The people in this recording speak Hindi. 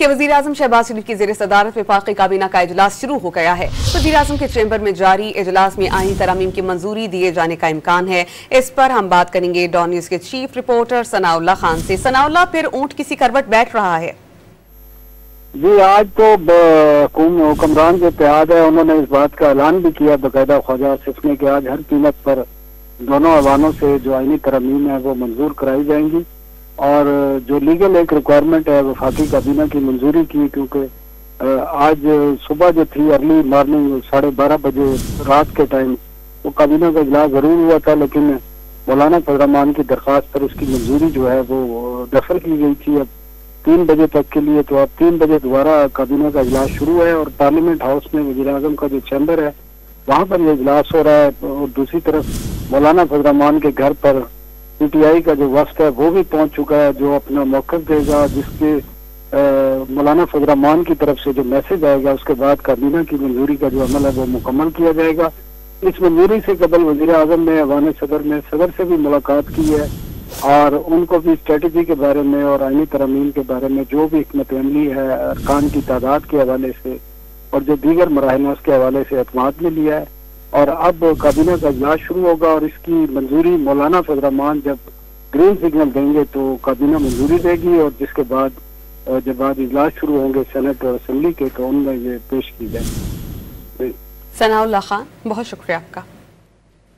कि वज़ीर-ए-आज़म शहबाज शरीफ की ज़ेर सदारत वफाक़ी काबीना का इजलास शुरू हो गया है। वज़ीर-ए-आज़म के चैम्बर में जारी इजलास में आईनी तरमीम की मंजूरी दिए जाने का इम्कान है। इस पर हम बात करेंगे डॉन न्यूज़ के चीफ रिपोर्टर सनाउल्लाह खान से। सनाउल्लाह, फिर ऊंट किसी करवट बैठ रहा है? जी, आज तो हुक्मरान जो इत्तेहाद है उन्होंने इस बात का ऐलान भी किया बाकायदा ख्वाजा आसिफ ने कि आज हर कीमत पर दोनों अवानों से जो आईनी तरमीम है वो मंजूर कराई जाएंगी और जो लीगल एक रिक्वायरमेंट है वफाकी काबीना की मंजूरी की, क्योंकि आज सुबह जो थी अर्ली मॉर्निंग 12:30 बजे रात के टाइम वो काबीना का इजलास जरूर हुआ था, लेकिन मौलाना फजल रहमान की दरख्वास्त पर उसकी मंजूरी जो है वो दफल की गई थी अब 3 बजे तक के लिए। तो अब 3 बजे दोबारा काबीना का इजलास शुरू है और पार्लियामेंट हाउस में वज़ीर-ए-आज़म का जो चैम्बर है वहाँ पर यह इजलास हो रहा है। और दूसरी तरफ मौलाना फजल रहमान के घर पर PTI का जो वफ्द है वो भी पहुंच चुका है, जो अपना मौक़िफ़ देगा, जिसके मौलाना फजल रहमान की तरफ से जो मैसेज आएगा उसके बाद काबीना की मंजूरी का जो अमल है वो मुकम्मल किया जाएगा। इस मंजूरी से कबल वज़ीर-ए-आज़म ने अवान सदर से भी मुलाकात की है और उनको भी स्ट्रेटजी के बारे में और आईनी तरमीम के बारे में जो भी हिकमत अमली है अरकान की तादाद के हवाले से और जो दीगर मराहिल हैं उसके हवाले से एतमाद में लिया है। और अब काबीना का इजलास शुरू होगा और इसकी मंजूरी मौलाना फजल रहमान जब ग्रीन सिग्नल देंगे तो काबीना मंजूरी देगी और जिसके बाद जब बाद इजलास शुरू होंगे सेनेट और असेंबली के तो उनमें ये पेश की जाएगी। सनाउल्लाह खान, बहुत शुक्रिया आपका।